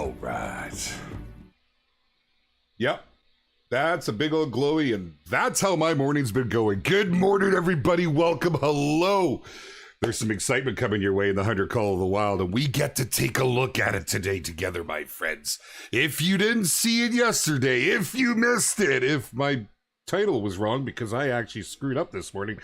All right. Yep. That's a big old glowy, and that's how my morning's been going. Good morning, everybody. Welcome. Hello. There's some excitement coming your way in the Hunter Call of the Wild, and we get to take a look at it today together, my friends. If you didn't see it yesterday, if you missed it, if my title was wrong because I actually screwed up this morning,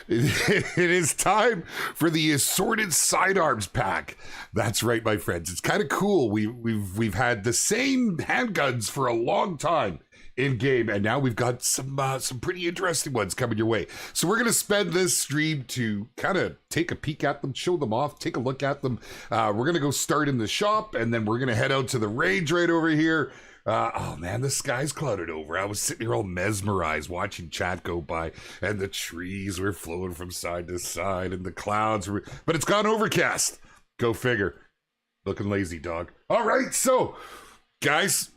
it is time for the Assorted Sidearms pack. That's right, my friends. It's kind of cool. We've had the same handguns for a long time in game, and now we've got some pretty interesting ones coming your way. So we're gonna spend this stream to kind of take a peek at them, show them off, take a look at them. We're gonna go start in the shop, and then we're gonna head out to the range right over here. Oh man, the sky's clouded over. I was sitting here all mesmerized watching chat go by, and the trees were flowing from side to side, and the clouds were, but it's gone overcast. Go figure. Looking lazy, dog. All right, so guys,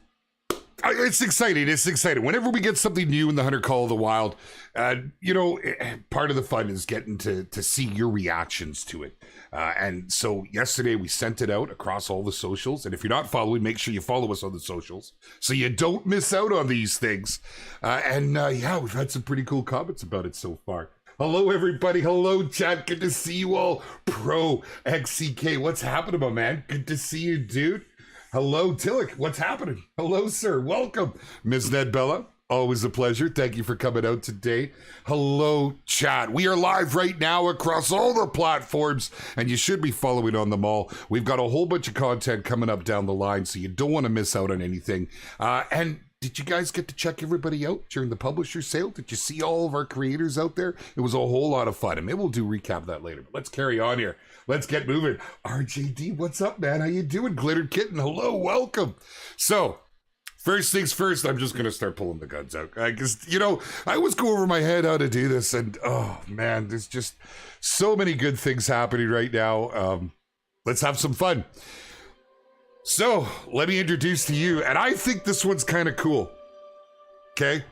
it's exciting. It's exciting. Whenever we get something new in the Hunter Call of the Wild, part of the fun is getting to see your reactions to it. And so yesterday we sent it out across all the socials. And if you're not following, make sure you follow us on the socials so you don't miss out on these things. Yeah, we've had some pretty cool comments about it so far. Hello, everybody. Hello, chat. Good to see you all. Pro XCK, what's happening, my man? Good to see you, dude. Hello, Tillich. What's happening? Hello, sir. Welcome. Ms. Ned Bella, always a pleasure. Thank you for coming out today. Hello, chat. We are live right now across all the platforms, and you should be following on them all. We've got a whole bunch of content coming up down the line, so you don't want to miss out on anything. And did you guys get to check everybody out during the publisher sale? Did you see all of our creators out there? It was a whole lot of fun, and maybe we'll do recap of that later. But let's carry on here. Let's get moving. RJD, what's up, man? How you doing? Glittered Kitten, hello, welcome. So, first things first, I'm just going to start pulling the guns out. Because, I always go over my head how to do this, and, oh, man, there's just so many good things happening right now. Let's have some fun. So, let me introduce to you, and I think this one's kind of cool. Okay?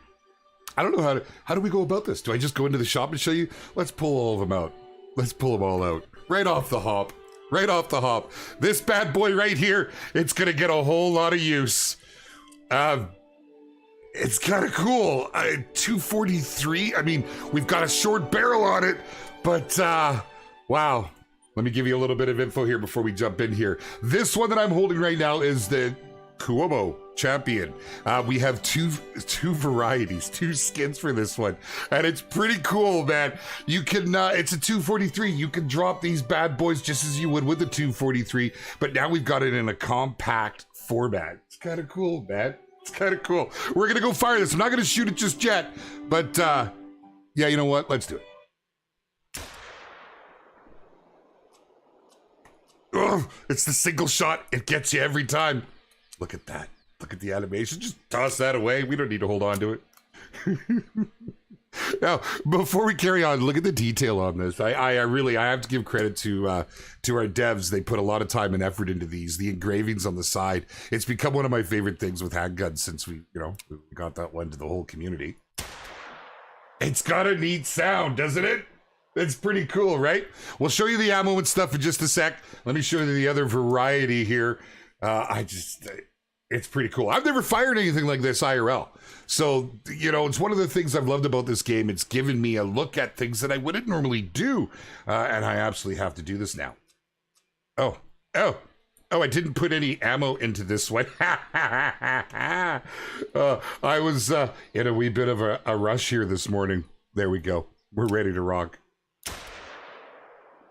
I don't know how do we go about this? Do I just go into the shop and show you? Let's pull all of them out. Let's pull them all out. Right off the hop. Right off the hop. This bad boy right here, it's gonna get a whole lot of use. It's kind of cool. 243, I mean, we've got a short barrel on it, but wow. Let me give you a little bit of info here before we jump in here. This one that I'm holding right now is the Kuomo Champion. We have two varieties, two skins for this one, and it's pretty cool, man. You can, it's a 243. You can drop these bad boys just as you would with the 243, but now we've got it in a compact format. It's kind of cool, man. It's kind of cool. We're gonna go fire this. I'm not gonna shoot it just yet, but yeah, you know what? Let's do it. Oh, it's the single shot. It gets you every time. Look at that. Look at the animation. Just toss that away. We don't need to hold on to it. Now, before we carry on, look at the detail on this. I have to give credit to our devs. They put a lot of time and effort into these. The engravings on the side. It's become one of my favorite things with handguns since we got that one to the whole community. It's got a neat sound, doesn't it? It's pretty cool, right? We'll show you the ammo and stuff in just a sec. Let me show you the other variety here. It's pretty cool. I've never fired anything like this IRL. So, it's one of the things I've loved about this game. It's given me a look at things that I wouldn't normally do. And I absolutely have to do this now. Oh, I didn't put any ammo into this one. I was in a wee bit of a rush here this morning. There we go. We're ready to rock.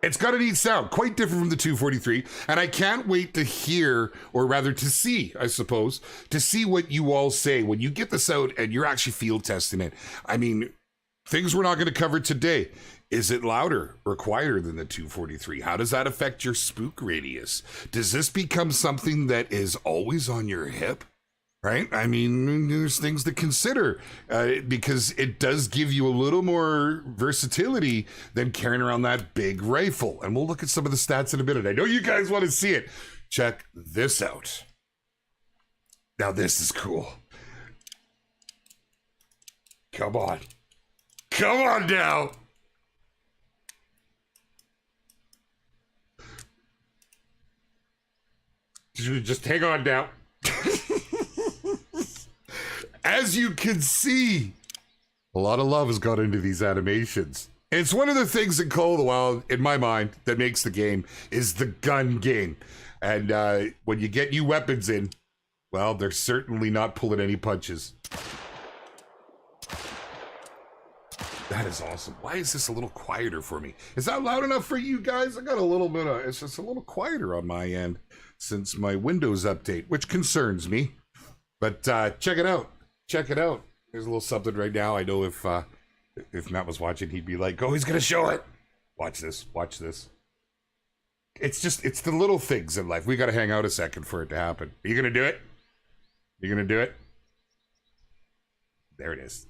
It's got a neat sound, quite different from the 243, and I can't wait to hear, or rather to see, I suppose, to see what you all say when you get this out and you're actually field testing it. I mean, things we're not going to cover today. Is it louder or quieter than the 243? How does that affect your spook radius? Does this become something that is always on your hip? Right? I mean, there's things to consider because it does give you a little more versatility than carrying around that big rifle. And we'll look at some of the stats in a minute. I know you guys want to see it. Check this out. Now, this is cool. Come on. Come on now. Just hang on now. As you can see, a lot of love has gone into these animations. It's one of the things in Call of the Wild, in my mind, that makes the game is the gun game. And when you get new weapons in, well, they're certainly not pulling any punches. That is awesome. Why is this a little quieter for me? Is that loud enough for you guys? I got a little bit of, it's just a little quieter on my end since my Windows update, which concerns me. But check it out. Check it out. There's a little something right now. I know if Matt was watching, he'd be like, oh, he's going to show it. Watch this. Watch this. It's the little things in life. We got to hang out a second for it to happen. Are you going to do it? You going to do it? There it is.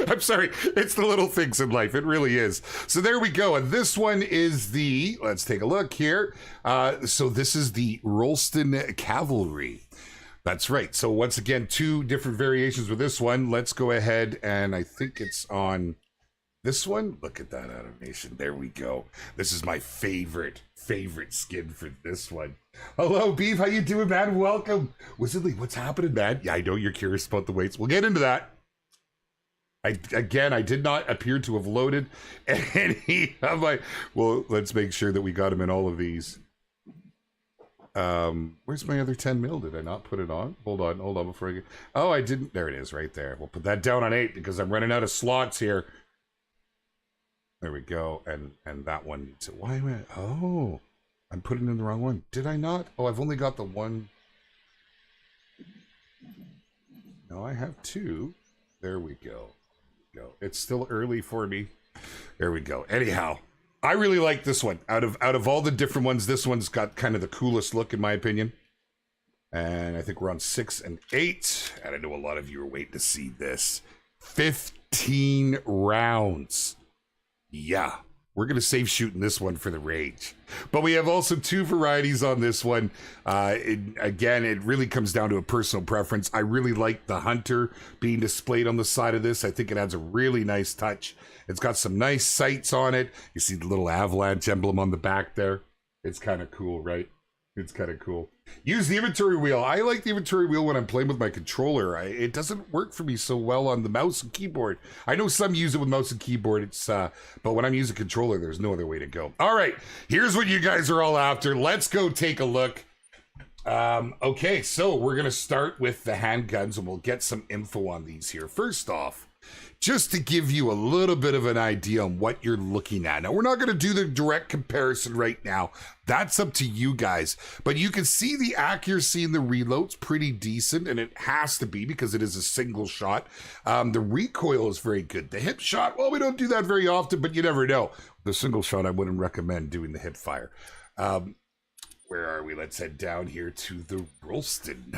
I'm sorry. It's the little things in life. It really is. So there we go. And this one is the, let's take a look here. So this is the Rolston Cavalry. That's right. So once again, two different variations with this one. Let's go ahead and I think it's on this one. Look at that animation. There we go. This is my favorite skin for this one. Hello, Beef. How you doing, man? Welcome. Wizardly, what's happening, man? Yeah, I know you're curious about the weights. We'll get into that. I did not appear to have loaded any of my... Well, let's make sure that we got them in all of these. Where's my other 10 mil? Did I not put it on? Hold on before I get... Oh, I didn't. There it is right there. We'll put that down on 8 because I'm running out of slots here. There we go. And that one needs it. Why am I... Oh, I'm putting in the wrong one. Did I not? Oh, I've only got the one. No, I have 2. There we go. It's still early for me. There we go. Anyhow, I really like this one. Out of all the different ones, this one's got kind of the coolest look in my opinion. And I think we're on 6 and 8. And I know a lot of you are waiting to see this. 15 rounds. Yeah. We're going to save shooting this one for the rage. But we have also 2 varieties on this one. Again, it really comes down to a personal preference. I really like the Hunter being displayed on the side of this. I think it adds a really nice touch. It's got some nice sights on it. You see the little avalanche emblem on the back there. It's kind of cool, right? It's kind of cool. Use the inventory wheel. I like the inventory wheel when I'm playing with my controller. It doesn't work for me so well on the mouse and keyboard. I know some use it with mouse and keyboard. But when I'm using controller, there's no other way to go. All right, here's what you guys are all after. Let's go take a look. Okay, so we're gonna start with the handguns, and we'll get some info on these here. First off, just to give you a little bit of an idea on what you're looking at. Now, we're not going to do the direct comparison right now. That's up to you guys. But you can see the accuracy in the reload's pretty decent, and it has to be because it is a single shot. The recoil is very good. The hip shot, well, we don't do that very often, but you never know. The single shot, I wouldn't recommend doing the hip fire. Where are we? Let's head down here to the Rolston.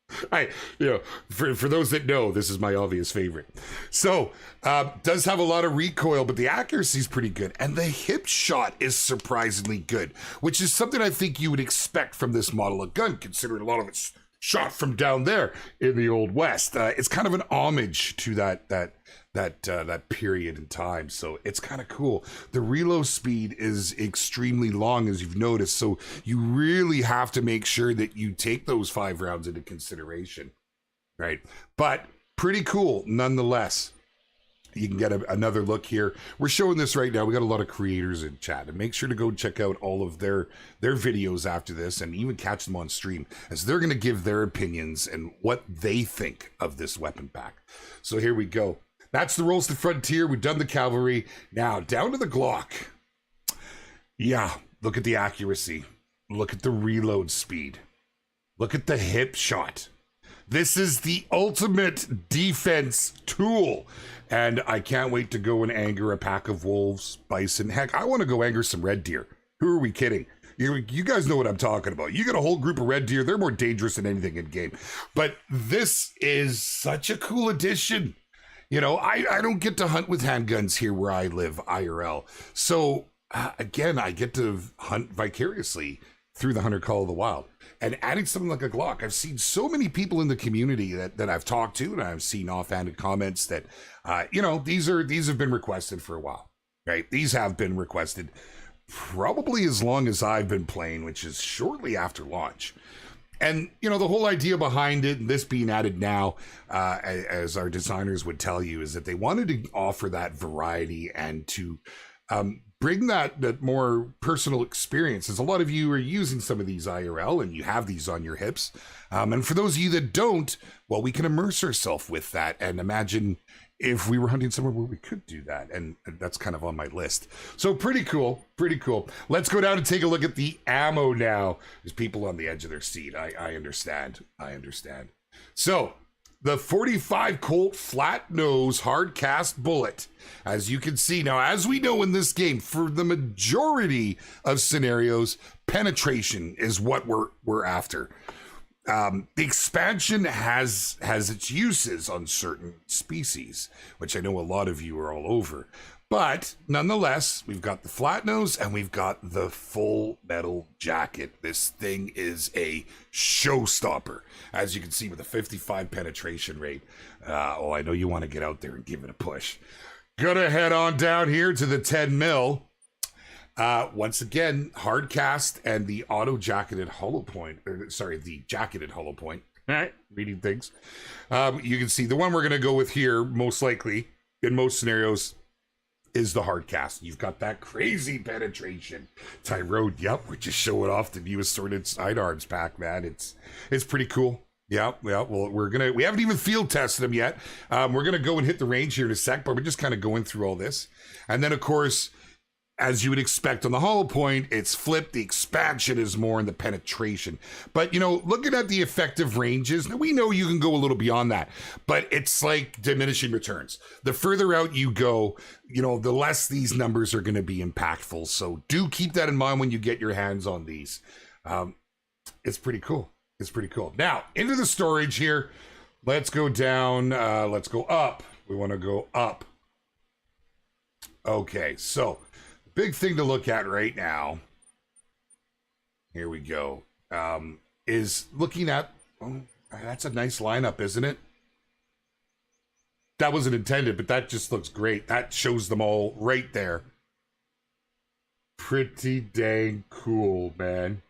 For those that know, this is my obvious favorite. So, does have a lot of recoil, but the accuracy is pretty good. And the hip shot is surprisingly good, which is something I think you would expect from this model of gun, considering a lot of it's shot from down there in the Old West. It's kind of an homage to that period in time, so it's kind of cool. The reload speed is extremely long, as you've noticed, so you really have to make sure that you take those 5 rounds into consideration, right? But pretty cool nonetheless. You can get another look here. We're showing this right now. We got a lot of creators in chat, and make sure to go check out all of their videos after this, and even catch them on stream, as they're going to give their opinions and what they think of this weapon pack. So here we go. That's the Rolston Frontier. We've done the cavalry. Now down to the Glock. Yeah, look at the accuracy. Look at the reload speed. Look at the hip shot. This is the ultimate defense tool. And I can't wait to go and anger a pack of wolves, bison. Heck, I want to go anger some red deer. Who are we kidding? You guys know what I'm talking about. You got a whole group of red deer. They're more dangerous than anything in game. But this is such a cool addition. You know, I don't get to hunt with handguns here where I live, IRL. So, again, I get to hunt vicariously through the Hunter Call of the Wild. And adding something like a Glock, I've seen so many people in the community that I've talked to, and I've seen offhanded comments that, these have been requested for a while, right? These have been requested. probably as long as I've been playing, which is shortly after launch. And, you know, the whole idea behind it, and this being added now, as our designers would tell you, is that they wanted to offer that variety and to bring that more personal experience. As a lot of you are using some of these IRL and you have these on your hips. And for those of you that don't, well, we can immerse ourselves with that and imagine if we were hunting somewhere where we could do that. And that's kind of on my list. So pretty cool, pretty cool. Let's go down and take a look at the ammo now. There's people on the edge of their seat. I understand. I understand. So the 45 Colt flat nose hard cast bullet. As you can see now, as we know in this game, for the majority of scenarios, penetration is what we're after. The expansion has its uses on certain species, which I know a lot of you are all over. But nonetheless, we've got the flat nose and we've got the full metal jacket. This thing is a showstopper, as you can see with a 55 penetration rate. Oh, I know you want to get out there and give it a push. Gonna head on down here to the 10 mil. Once again, hard cast and the auto jacketed hollow point, the jacketed hollow point. Reading things. You can see the one we're going to go with here, most likely in most scenarios, is the hard cast. You've got that crazy penetration. Tyrone, yep, we're just showing off the new Assorted Sidearms pack, man. It's pretty cool. Yeah, well, we haven't even field tested them yet. We're gonna go and hit the range here in a sec, but we're just kind of going through all this. And then, of course, as you would expect on the hollow point, it's flipped. The expansion is more in the penetration. But, you know, looking at the effective ranges, we know you can go a little beyond that, but it's like diminishing returns. The further out you go, you know, the less these numbers are going to be impactful. So do keep that in mind when you get your hands on these. It's pretty cool. It's pretty cool. Now, into the storage here. Let's go down. Let's go up. We want to go up. Okay, so big thing to look at right now, here we go, is looking at, oh, that's a nice lineup, isn't it? That wasn't intended, but that just looks great. That shows them all right there. Pretty dang cool, man.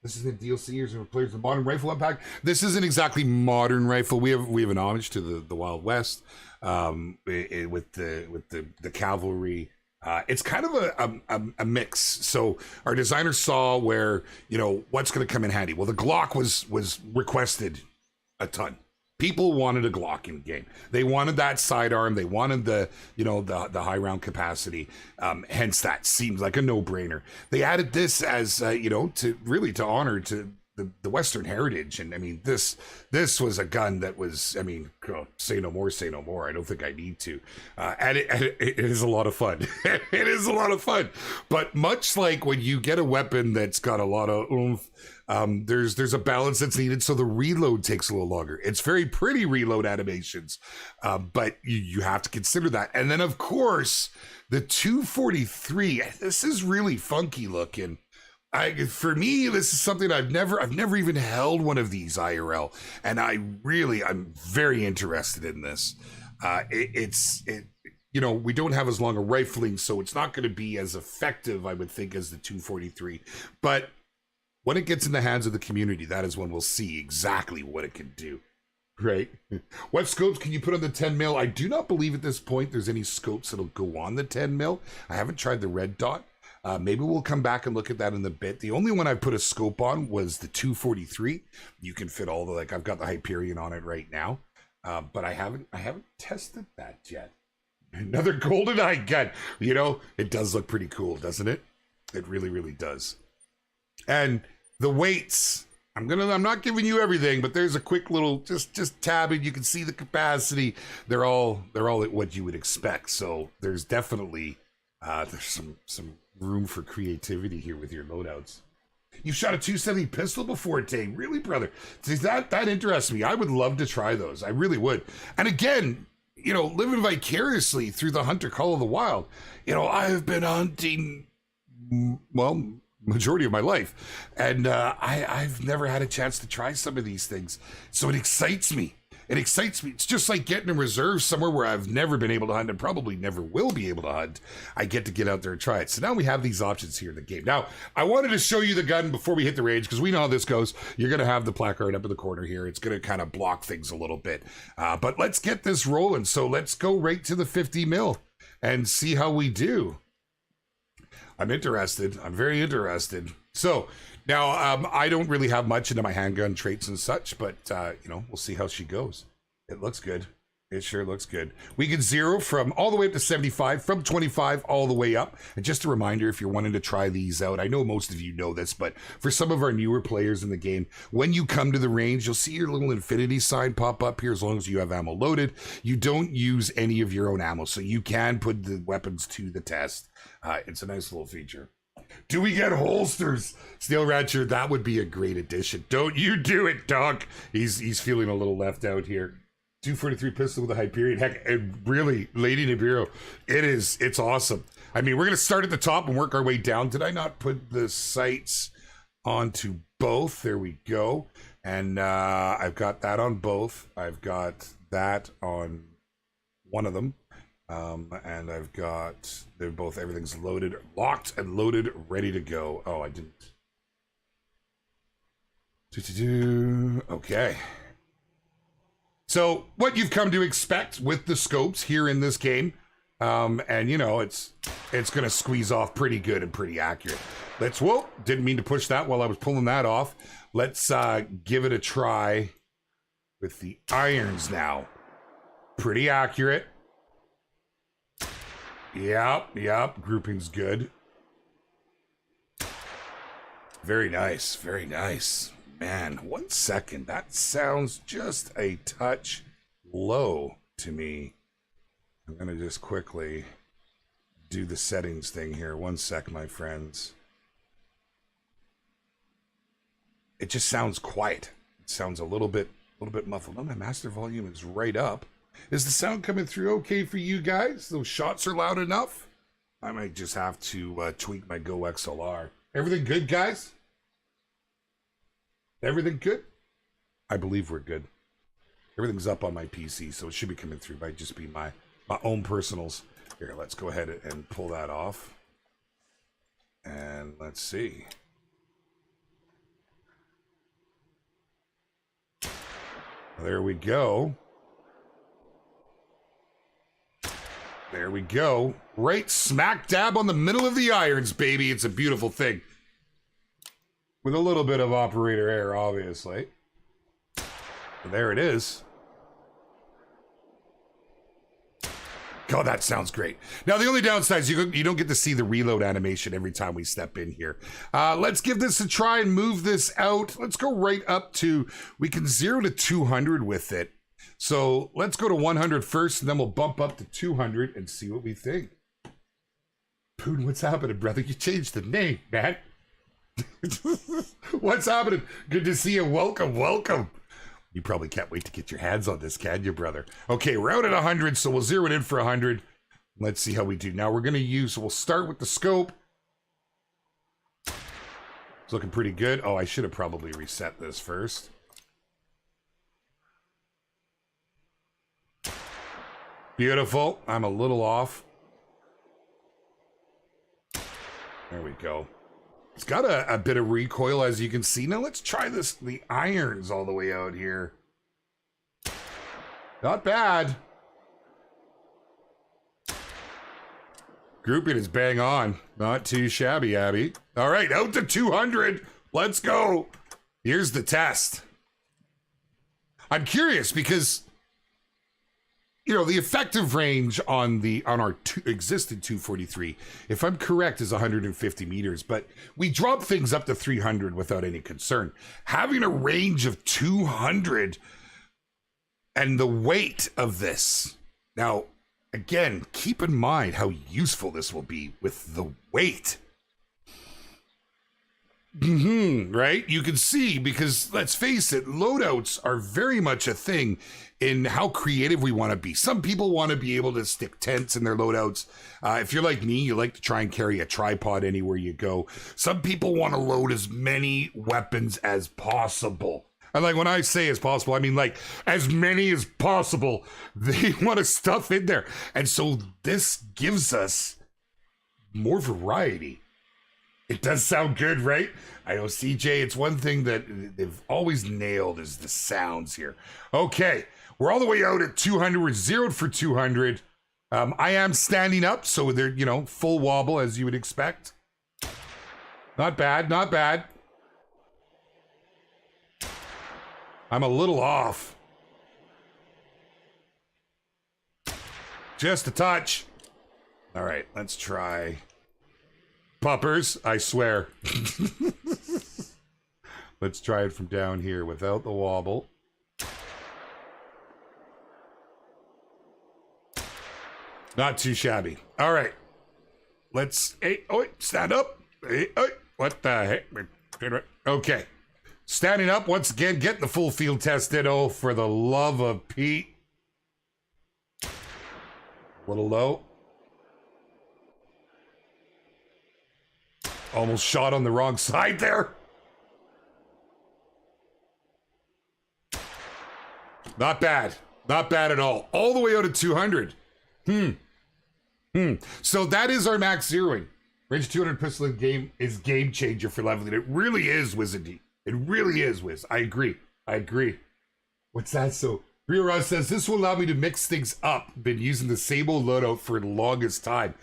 This is the DLC or players the modern rifle unpack. This isn't exactly modern rifle. We have an homage to the Wild West, with the cavalry. It's kind of a mix. So our designer saw where, you know, what's going to come in handy. Well, the Glock was requested a ton. People wanted a Glock in game. They wanted that sidearm. They wanted the high round capacity. Hence, that seems like a no-brainer. They added this as to honor to the Western heritage. And I mean, this was a gun that was, I mean, say no more, say no more. I don't think I need to. And it is a lot of fun. It is a lot of fun. But much like when you get a weapon that's got a lot of oomph, there's a balance that's needed, so the reload takes a little longer. It's very pretty reload animations, but you have to consider that. And then, of course, the 243. This is really funky looking. For me, this is something I've never even held one of these IRL, and I'm very interested in this. We don't have as long a rifling, so it's not going to be as effective, I would think, as the 243, but when it gets in the hands of the community, that is when we'll see exactly what it can do, right? What scopes can you put on the 10 mil? I do not believe at this point there's any scopes that'll go on the 10 mil. I haven't tried the red dot. Maybe we'll come back and look at that in a bit. The only one I put a scope on was the 243. You can fit all the, I've got the Hyperion on it right now, but I haven't tested that yet. Another GoldenEye gun. You know, it does look pretty cool, doesn't it? It really, really does. And the weights, I'm not giving you everything, but there's a quick little just tabbing. You can see the capacity. They're all at what you would expect. So there's definitely there's some room for creativity here with your loadouts. You've shot a 270 pistol before, Tay? Really, brother? That interests me. I would love to try those. I really would. And again, you know, living vicariously through the Hunter Call of the Wild, you know, I've been hunting, well, majority of my life, and I've never had a chance to try some of these things, so it excites me. It excites me. It's just like getting a reserve somewhere where I've never been able to hunt and probably never will be able to hunt. I get to get out there and try it. So now we have these options here in the game. Now, I wanted to show you the gun before we hit the range because we know how this goes. You're going to have the placard up in the corner here. It's going to kind of block things a little bit. But let's get this rolling. So let's go right to the 50 mil and see how we do. I'm interested. I'm very interested. So now I don't really have much into my handgun traits and such, but you know, we'll see how she goes. It looks good. It sure looks good. We can 0 from all the way up to 75, from 25 all the way up. And just a reminder, if you're wanting to try these out, I know most of you know this, but for some of our newer players in the game, when you come to the range, you'll see your little infinity sign pop up here as long as you have ammo loaded. You don't use any of your own ammo, so you can put the weapons to the test. It's a nice little feature. Do we get holsters? Steel Rancher, that would be a great addition. Don't you do it, dog. He's feeling a little left out here. 243 pistol with a Hyperion. Heck, and really, Lady Nibiru, it's awesome. I mean, we're going to start at the top and work our way down. Did I not put the sights onto both? There we go. And I've got that on both. I've got that on one of them. And I've got, they're both, everything's loaded, locked and loaded, ready to go. Oh, I didn't. Okay. So what you've come to expect with the scopes here in this game, and you know, it's going to squeeze off pretty good and pretty accurate. Let's, whoa, didn't mean to push that while I was pulling that off. Let's give it a try with the irons now. Pretty accurate. Yep, grouping's good. Very nice, very nice. Man, 1 second. That sounds just a touch low to me. I'm going to just quickly do the settings thing here. 1 sec, my friends. It just sounds quiet. It sounds a little bit muffled. Oh, my master volume is right up. Is the sound coming through okay for you guys? Those shots are loud enough? I might just have to tweak my Go XLR. Everything good, guys? Everything good? I believe we're good. Everything's up on my PC, so it should be coming through. Might just be my own personals. Here, let's go ahead and pull that off. And let's see. There we go. There we go. Right smack dab on the middle of the irons, baby. It's a beautiful thing. With a little bit of operator error, obviously. But there it is. God, that sounds great. Now, the only downside is you don't get to see the reload animation every time we step in here. Let's give this a try and move this out. Let's go right up to, we can 0 to 200 with it. So let's go to 100 first, and then we'll bump up to 200 and see what we think. Poon, what's happening, brother? You changed the name, man. What's happening? Good to see you. Welcome, welcome. You probably can't wait to get your hands on this, can you, brother? Okay, we're out at 100, so we'll 0 it in for 100. Let's see how we do. Now we're going to use, we'll start with the scope. It's looking pretty good. Oh, I should have probably reset this first. Beautiful. I'm a little off. There we go. It's got a bit of recoil, as you can see. Now let's try this, the irons all the way out here. Not bad. Grouping is bang on. Not too shabby, Abby. All right, out to 200. Let's go. Here's the test. I'm curious because, you know, the effective range on our existing 243, if I'm correct, is 150 meters, but we drop things up to 300 without any concern. Having a range of 200 and the weight of this. Now, again, keep in mind how useful this will be with the weight. Right? You can see, because let's face it, loadouts are very much a thing in how creative we want to be. Some people want to be able to stick tents in their loadouts. If you're like me, you like to try and carry a tripod anywhere you go. Some people want to load as many weapons as possible. And like when I say as possible, I mean like as many as possible. They want to stuff in there. And so this gives us more variety. It does sound good, right? I know, CJ, it's one thing that they've always nailed is the sounds here. Okay, we're all the way out at 200. We're zeroed for 200. I am standing up, so they're, you know, full wobble as you would expect. Not bad, not bad. I'm a little off. Just a touch. All right, let's try. Puppers, I swear. Let's try it from down here without the wobble. Not too shabby. All right. Let's, hey, oh, stand up. Hey, oh, what the heck? Okay. Standing up once again, getting the full field test in. Oh, for the love of Pete. A little low. Almost shot on the wrong side there. Not bad. Not bad at all. All the way out at 200. So that is our max zeroing. Range 200 pistol in game is game changer for leveling. It really is, Wizardy. It really is, Wiz. I agree. I agree. What's that? So Rio Ross says, this will allow me to mix things up. Been using the same old loadout for the longest time.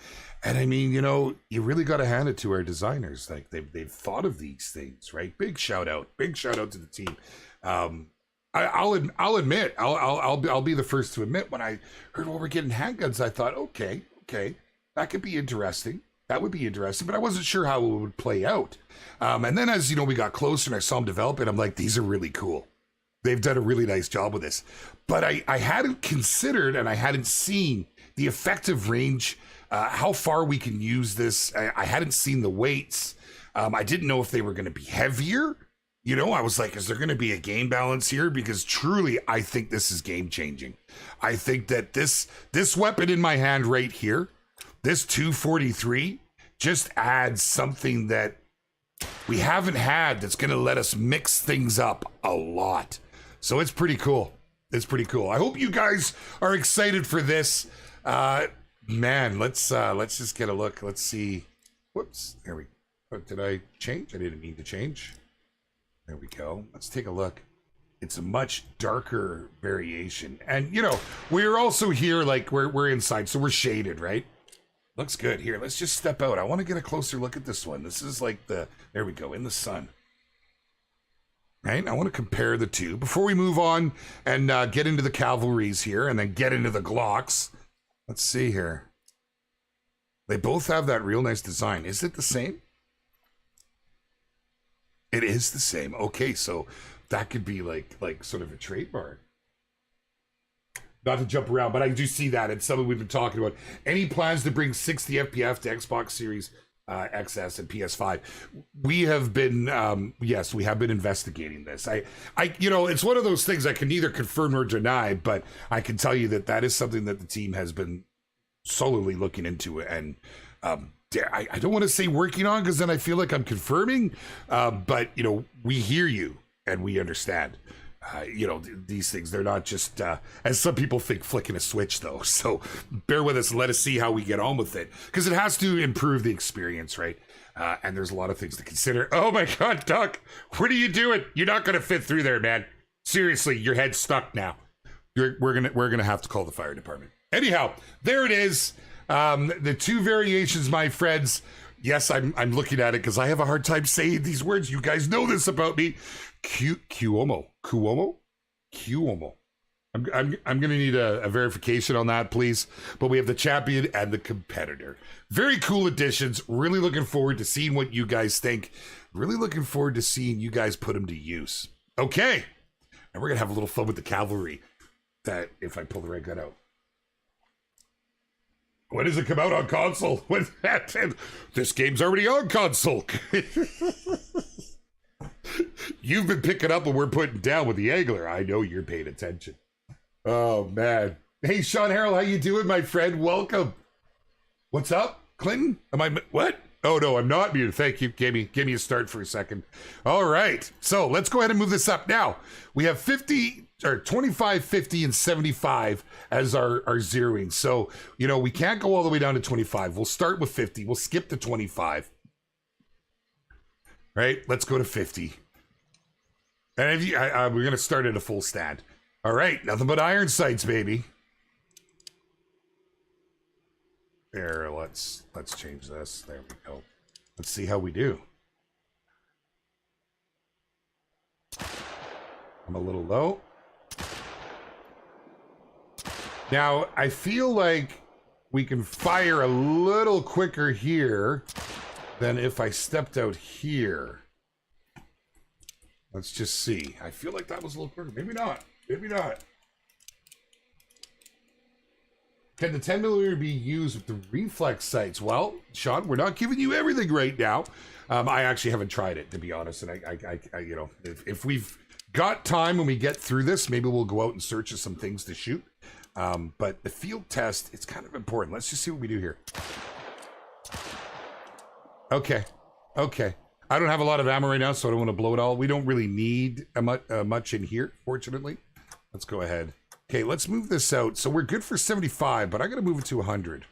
And I mean, you know, you really got to hand it to our designers. Like they've thought of these things, right? Big shout out to the team. I'll admit, I'll be the first to admit, when I heard, well, we're getting handguns, I thought, okay, that could be interesting. That would be interesting, but I wasn't sure how it would play out. And then as, you know, we got closer and I saw them develop it, I'm like, these are really cool. They've done a really nice job with this. But I hadn't considered and I hadn't seen the effective range, how far we can use this. I hadn't seen the weights. I didn't know if they were going to be heavier. You know, I was like, is there going to be a game balance here? Because truly, I think this is game changing. I think that this weapon in my hand right here, this 243, just adds something that we haven't had that's going to let us mix things up a lot. So it's pretty cool. It's pretty cool. I hope you guys are excited for this. Man, let's just get a look. Let's see. Whoops. There we go. Did I change? I didn't mean to change. There we go. Let's take a look. It's a much darker variation. And, you know, we're also here, like, we're inside, so we're shaded, right? Looks good. Here, let's just step out. I want to get a closer look at this one. This is like there we go, in the sun. Right? I want to compare the two. Before we move on and get into the cavalries here and then get into the Glocks, let's see here. They both have that real nice design. Is it the same? It is the same. Okay, so that could be like sort of a trademark. Not to jump around, but I do see that. It's something we've been talking about. Any plans to bring 60 FPS to Xbox Series XS and PS5? We have been, yes, we have been investigating this. I, you know, it's one of those things I can neither confirm or deny, but I can tell you that that is something that the team has been solely looking into. And I don't want to say working on, because then I feel like I'm confirming, but, you know, we hear you and we understand. You know, these things, they're not just, as some people think, flicking a switch, though. So bear with us and let us see how we get on with it, because it has to improve the experience, right? And there's a lot of things to consider. Oh my God, Duck, what are you doing? You're not going to fit through there, man. Seriously, your head's stuck now. We're gonna have to call the fire department. Anyhow, there it is. The two variations, my friends. Yes, I'm looking at it because I have a hard time saying these words. You guys know this about me. Cuomo. I'm gonna need a verification on that, please. But we have the champion and the competitor. Very cool additions. Really looking forward to seeing what you guys think. Really looking forward to seeing you guys put them to use. Okay, and we're gonna have a little fun with the cavalry. That if I pull the right gun out. When does it come out on console? When that? This game's already on console. You've been picking up what we're putting down with the angler. I know you're paying attention. Oh, man. Hey, Sean Harrell, how you doing, my friend? Welcome. What's up, Clinton? What? Oh no, I'm not muted. Thank you. Give me a start for a second. All right. So let's go ahead and move this up. Now we have 50 or 25, 50, and 75 as our zeroing. So, you know, we can't go all the way down to 25. We'll start with 50. We'll skip to 25. Right? Let's go to 50. And if you, we're going to start at a full stand. All right. Nothing but iron sights, baby. There, let's change this. There we go. Let's see how we do. I'm a little low. Now, I feel like we can fire a little quicker here than if I stepped out here. Let's just see. I feel like that was a little quicker. Maybe not. Maybe not. Can the 10mm be used with the reflex sights? Well, Sean, we're not giving you everything right now. I actually haven't tried it, to be honest. And I you know, if we've got time when we get through this, maybe we'll go out and search for some things to shoot. But the field test, it's kind of important. Let's just see what we do here. Okay. Okay. I don't have a lot of ammo right now, so I don't want to blow it all. We don't really need much in here, fortunately. Let's go ahead. Okay, let's move this out. So we're good for 75, but I got to move it to 100.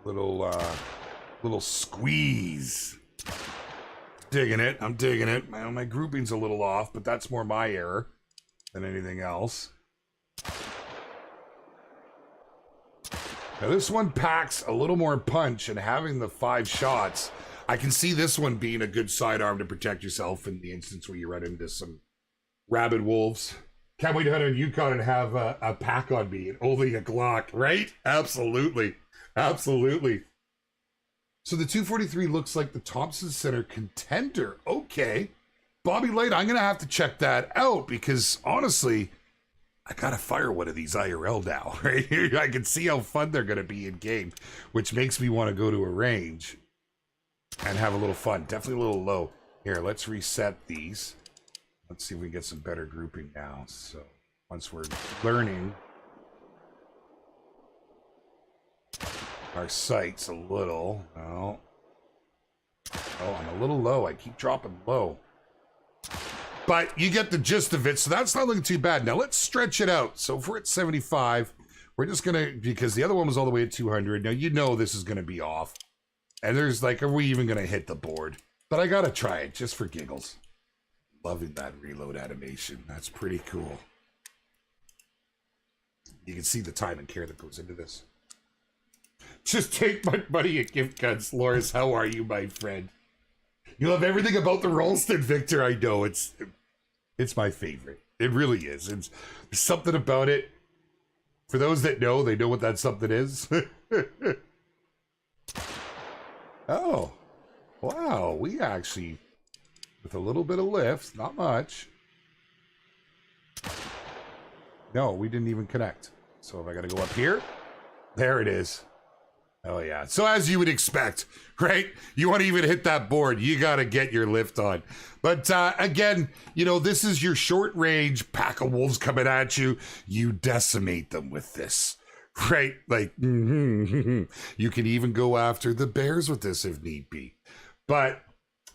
Little squeeze. Digging it. I'm digging it. My grouping's a little off, but that's more my error than anything else. Now this one packs a little more punch, and having the 5 shots, I can see this one being a good sidearm to protect yourself in the instance where you run into some rabid wolves. Can't wait to head on Yukon and have a pack on me and only a Glock, right? Absolutely. Absolutely. So the 243 looks like the Thompson Center contender. Okay. Bobby Light, I'm going to have to check that out because honestly, I gotta fire one of these IRL now, right? I can see how fun they're gonna be in game, which makes me want to go to a range and have a little fun. Definitely a little low. Here, let's reset these. Let's see if we can get some better grouping now. So once we're learning our sights a little. Oh, I'm a little low. I keep dropping low. But you get the gist of it, so that's not looking too bad. Now let's stretch it out. So if we're at 75, we're just gonna, because the other one was all the way at 200. Now you know this is gonna be off. And there's like, are we even gonna hit the board? But I gotta try it, just for giggles. Loving that reload animation. That's pretty cool. You can see the time and care that goes into this. Just take my money at gift guns, Loris. How are you, my friend? You love everything about the Rolston, Victor. I know, it's my favorite. It really is. There's something about it. For those that know, they know what that something is. Oh, wow. We actually, with a little bit of lift, not much. No, we didn't even connect. So if I got to go up here, there it is. Oh, yeah. So as you would expect, right? You want to even hit that board, you got to get your lift on. But again, you know, this is your short range pack of wolves coming at you. You decimate them with this, right? Like, you can even go after the bears with this if need be. But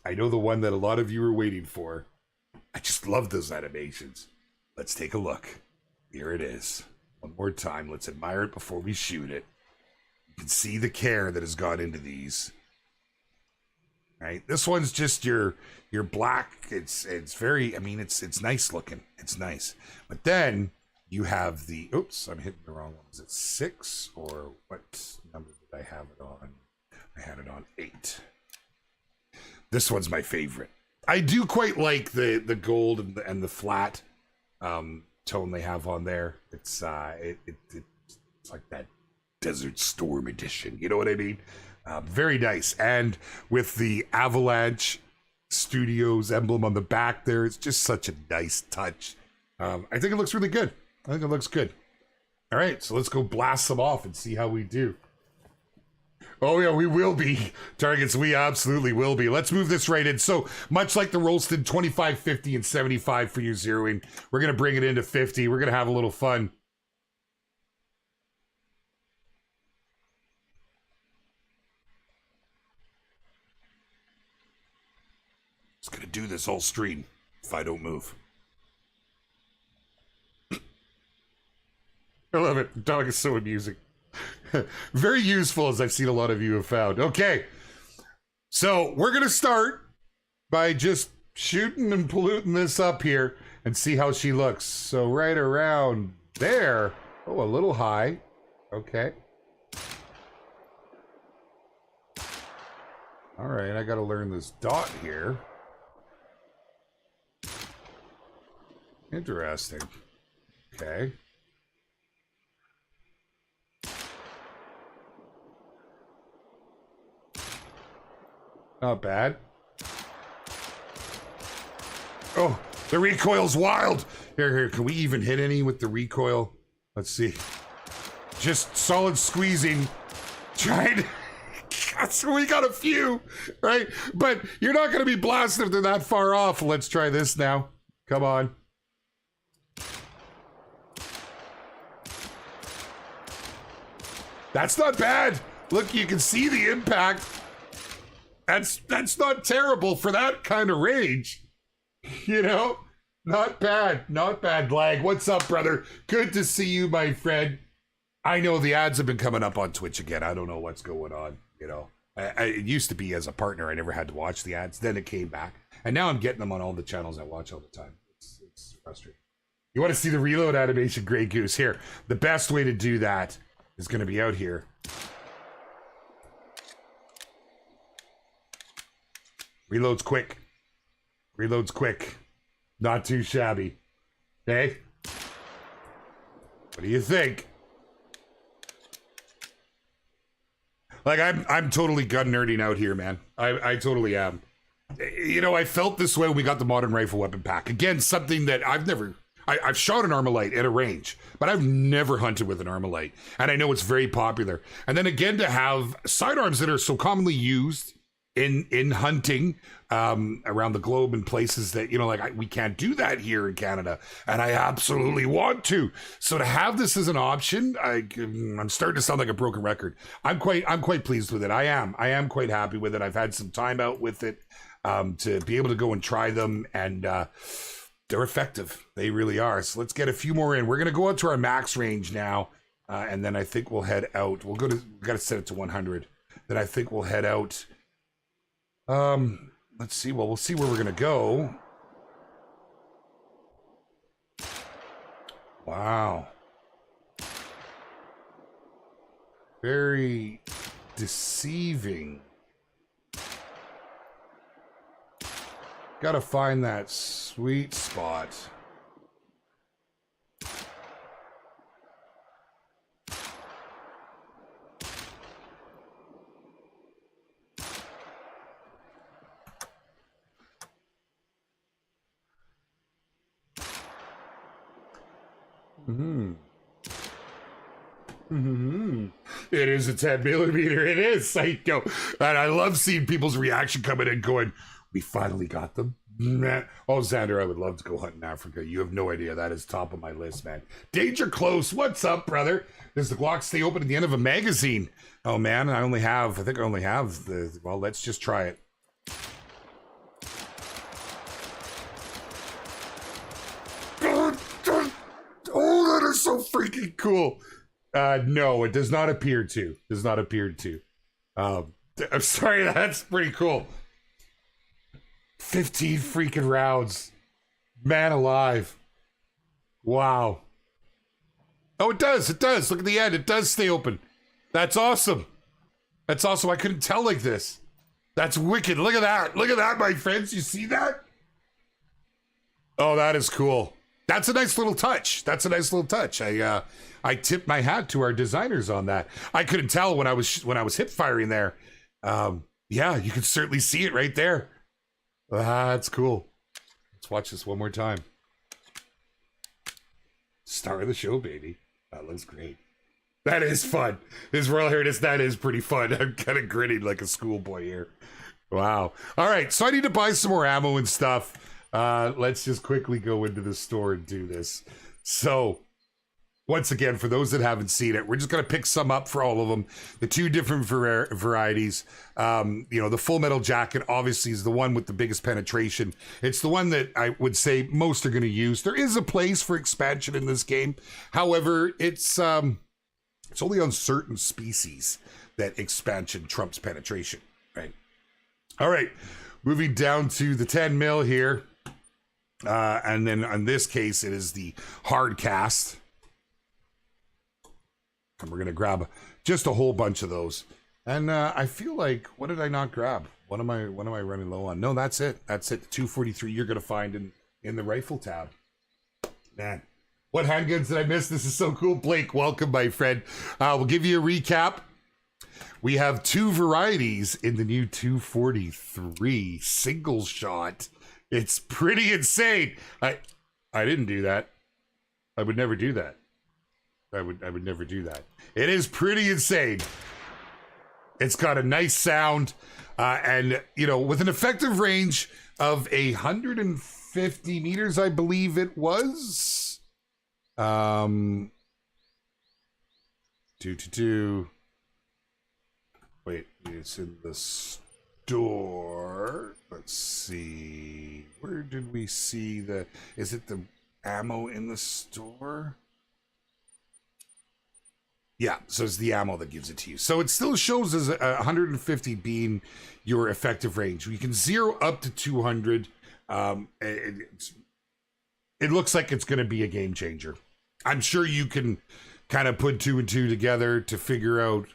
I know the one that a lot of you are waiting for. I just love those animations. Let's take a look. Here it is. One more time. Let's admire it before we shoot it. You can see the care that has gone into these. Right? This one's just your black. It's very, I mean, it's nice looking. It's nice. But then you have the, oops, I'm hitting the wrong one. Is it 6 or what number did I have it on? I had it on 8. This one's my favorite. I do quite like the gold and the flat tone they have on there. It's it's like that Desert Storm edition, you know what I mean? Very nice. And with the Avalanche Studios emblem on the back there, it's just such a nice touch. I think it looks really good. I think it looks good. All right, so let's go blast some off and see how we do. Oh yeah, we will be targets. We absolutely will be. Let's move this right in. So much like the roasted 25, 50, and 75 for you zeroing, we're gonna bring it into 50. We're gonna have a little fun. Just gonna do this whole stream if I don't move. I love it. The dog is so amusing. Very useful, as I've seen a lot of you have found. Okay, so we're gonna start by just shooting and polluting this up here and see how she looks. So right around there. Oh, a little high. Okay. All right, I gotta learn this dot here. Interesting. Okay. Not bad. Oh, the recoil's wild. Here, can we even hit any with the recoil? Let's see. Just solid squeezing. Trying. So we got a few, right? But you're not going to be blasted if they're that far off. Let's try this now. Come on. That's not bad. Look, you can see the impact. That's not terrible for that kind of range. You know? Not bad. Not bad, Lag. What's up, brother? Good to see you, my friend. I know the ads have been coming up on Twitch again. I don't know what's going on, you know. It used to be as a partner, I never had to watch the ads. Then it came back. And now I'm getting them on all the channels I watch all the time. It's frustrating. You want to see the reload animation, Grey Goose? Here. The best way to do that is going to be out here. Reloads quick. Reloads quick. Not too shabby. Okay? What do you think? Like, I'm totally gun nerding out here, man. I totally am. You know, I felt this way when we got the modern rifle weapon pack. Again, something that I've shot an Armalite at a range, but I've never hunted with an Armalite. And I know it's very popular. And then again, to have sidearms that are so commonly used in hunting around the globe in places that, you know, like we can't do that here in Canada, and I absolutely want to. So to have this as an option, I'm starting to sound like a broken record. I'm quite pleased with it. I am quite happy with it. I've had some time out with it to be able to go and try them, and they're effective. They really are. So let's get a few more in. We're gonna go out to our max range now, and then I think we'll head out. We got to set it to 100. Then I think we'll head out. Let's see. Well, we'll see where we're gonna go. Wow. Very deceiving. Gotta find that sweet spot. It is a 10mm. It is psycho. And I love seeing people's reaction coming in going, we finally got them. Man. Oh, Xander, I would love to go hunt in Africa. You have no idea. That is top of my list, man. Danger Close. What's up, brother? Does the Glock stay open at the end of a magazine? Oh, man, I think I only have the, well, let's just try it. Oh, that is so freaking cool. No, it does not appear to. Does not appear to. I'm sorry, that's pretty cool. 15 freaking rounds. Man alive. Wow. Oh, it does. It does. Look at the end. It does stay open. That's awesome. That's awesome. I couldn't tell like this. That's wicked. Look at that. Look at that, my friends. You see that? Oh, that is cool. That's a nice little touch. That's a nice little touch. I tip my hat to our designers on that. I couldn't tell when I was hip firing there. Yeah, you can certainly see it right there. That's cool. Let's watch this one more time. Star of the show, baby. That looks great. That is fun. His Royal Highness, that is pretty fun. I'm kind of grinning like a schoolboy here. Wow. All right, so I need to buy some more ammo and stuff. Let's just quickly go into the store and do this. So, once again, for those that haven't seen it, we're just going to pick some up for all of them. The two different varieties. The Full Metal Jacket obviously is the one with the biggest penetration. It's the one that I would say most are going to use. There is a place for expansion in this game. However, it's only on certain species that expansion trumps penetration, right? All right, moving down to the 10 mil here. And then in this case, it is the hard cast. And we're going to grab just a whole bunch of those. And I feel like, what did I not grab? What am I running low on? No, that's it. That's it. The 243 you're going to find in the rifle tab. Man, what handguns did I miss? This is so cool. Blake, welcome, my friend. We'll give you a recap. We have two varieties in the new 243 single shot. It's pretty insane. I didn't do that. I would never do that. I would never do that. It is pretty insane. It's got a nice sound, and with an effective range of 150 meters, I believe it was. Wait, it's in the store. Let's see. Where did we see is it the ammo in the store? Yeah, so it's the ammo that gives it to you. So it still shows as 150 being your effective range. You can zero up to 200. It looks like it's going to be a game changer. I'm sure you can kind of put two and two together to figure out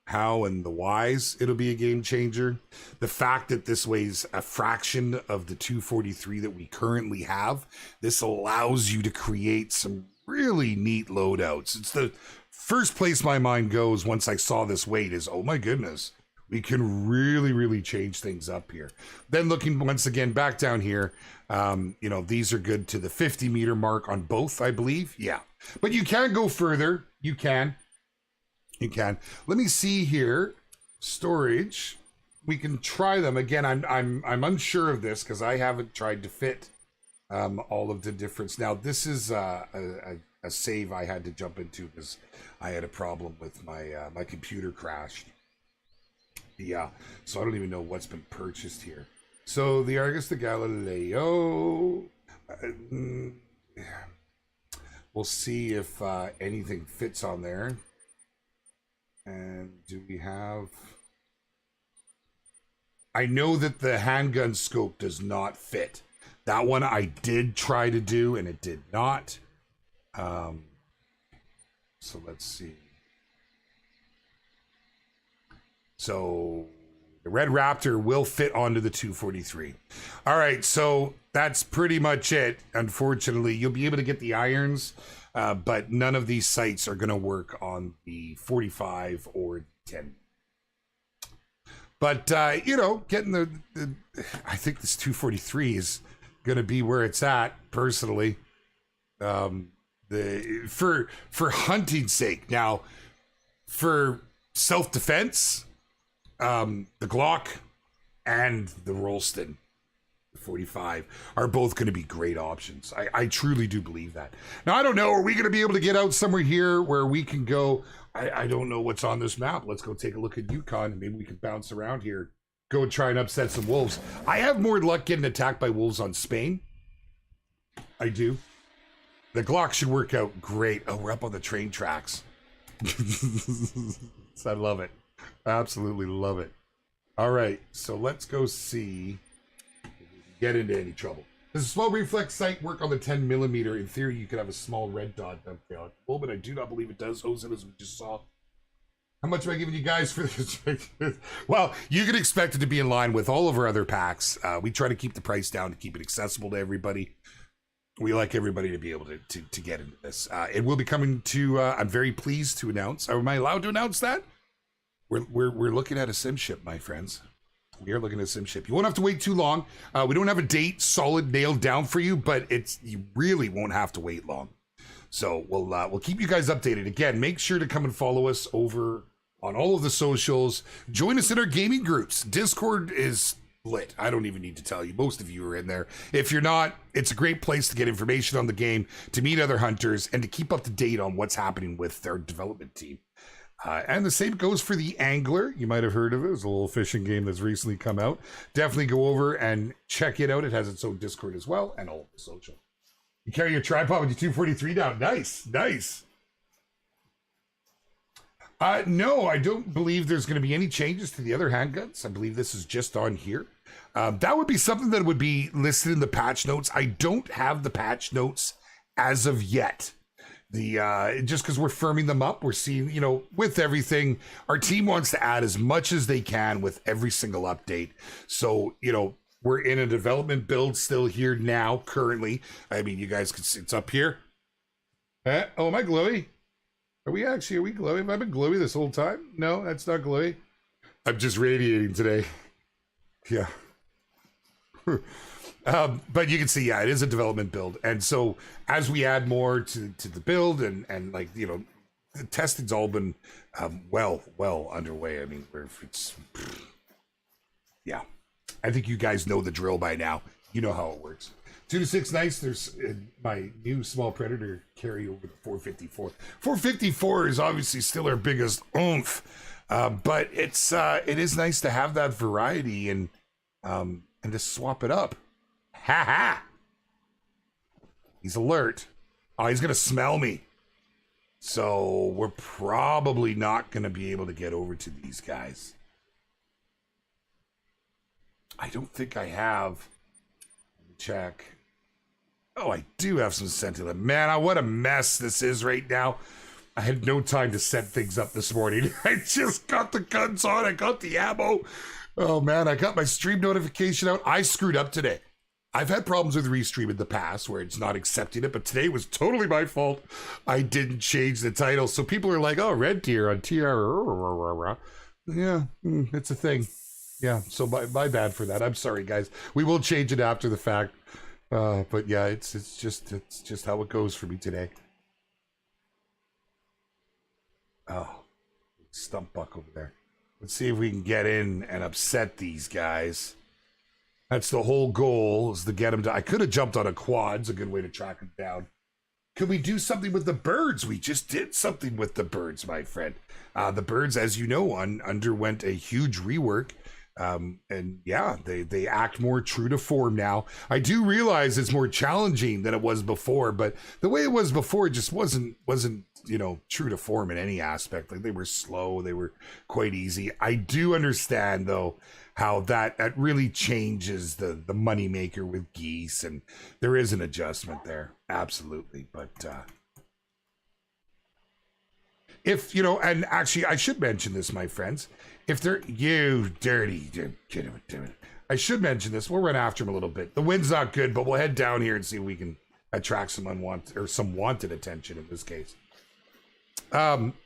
how and the whys it'll be a game changer. The fact that this weighs a fraction of the 243 that we currently have, this allows you to create some really neat loadouts. It's the first place my mind goes once I saw this weight is, oh my goodness, we can really, really change things up here. Then looking once again back down here, these are good to the 50 meter mark on both, I believe. Yeah, but you can go further. You can. Let me see here. Storage. We can try them again. I'm unsure of this because I haven't tried to fit all of the difference. Now this is a save I had to jump into because I had a problem with my computer crashed. Yeah, so I don't even know what's been purchased here. So the Argus, the Galileo. We'll see if anything fits on there. And do we have... I know that the handgun scope does not fit. That one I did try to do and it did not. So let's see. So the Red Raptor will fit onto the 243. All right, so that's pretty much it. Unfortunately, you'll be able to get the irons, but none of these sights are going to work on the 45 or 10. But, getting the I think this 243 is going to be where it's at, personally. For hunting's sake. Now, for self-defense, the Glock and the Rolston, the 45, are both going to be great options. I truly do believe that. Now, I don't know, are we going to be able to get out somewhere here where we can go? I don't know what's on this map. Let's go take a look at Yukon, and maybe we can bounce around here. Go and try and upset some wolves. I have more luck getting attacked by wolves on Spain. I do. The Glock should work out great. Oh, we're up on the train tracks. I love it. Absolutely love it. All right, so let's go see if we can get into any trouble. Does a small reflex sight work on the 10 millimeter? In theory, you could have a small red dot dovetail. At the moment, I do not believe it does. Ozen, as we just saw. How much am I giving you guys for this? Well, you can expect it to be in line with all of our other packs. We try to keep the price down to keep it accessible to everybody. We like everybody to be able to get into this. It will be coming to, I'm very pleased to announce. Am I allowed to announce that? We're looking at a sim ship, my friends. We are looking at a sim ship. You won't have to wait too long. We don't have a date solid nailed down for you, but you really won't have to wait long. So we'll keep you guys updated. Again, make sure to come and follow us over on all of the socials. Join us in our gaming groups. Discord is lit. I don't even need to tell you. Most of you are in there. If you're not, it's a great place to get information on the game, to meet other hunters, and to keep up to date on what's happening with their development team. And the same goes for the Angler. You might have heard of it. It's a little fishing game that's recently come out. Definitely go over and check it out. It has its own Discord as well, and all of the social. You carry your tripod with your 243 down. Nice, nice. No, I don't believe there's going to be any changes to the other handguns. I believe this is just on here. That would be something that would be listed in the patch notes. I don't have the patch notes as of yet. Just because we're firming them up, we're seeing, you know, with everything, our team wants to add as much as they can with every single update. So, you know, we're in a development build still here now, currently. I mean, you guys can see it's up here. Oh, am I glowy? Are we glowy? Have I been glowy this whole time? No, that's not glowy. I'm just radiating today. Yeah. But you can see, yeah, it is a development build. And so as we add more to the build and like, you know, the testing's all been well underway. I mean, yeah. I think you guys know the drill by now. You know how it works. 2 to 6 nights. There's my new small predator carry over the 454. 454 is obviously still our biggest oomph, but it is nice to have that variety and to swap it up. Ha ha! He's alert. Oh, he's gonna smell me. So we're probably not gonna be able to get over to these guys. I don't think I have. Let me check. Oh, I do have some Sentinel. Man, what a mess this is right now. I had no time to set things up this morning. I just got the guns on. I got the ammo. Oh, man, I got my stream notification out. I screwed up today. I've had problems with Restream in the past where it's not accepting it, but today was totally my fault. I didn't change the title. So people are like, oh, red tier on TR. Yeah, it's a thing. Yeah, so my bad for that. I'm sorry, guys. We will change it after the fact. But yeah, it's just how it goes for me today. Oh, stump buck over there. Let's see if we can get in and upset these guys. That's the whole goal, is to get them to... I could have jumped on a quad. It's a good way to track them down. Could we do something with the birds? We just did something with the birds, my friend. The birds, as you know, underwent a huge rework. And yeah, they act more true to form now. I do realize it's more challenging than it was before, but the way it was before, it just wasn't, you know, true to form in any aspect. Like, they were slow, they were quite easy. I do understand though how that really changes the money maker with geese, and there is an adjustment there, absolutely. But if you know, and actually I should mention this, my friends, if they're you dirty dude, I should mention this. We'll run after him a little bit. The wind's not good, but we'll head down here and see if we can attract some unwanted or some wanted attention in this case.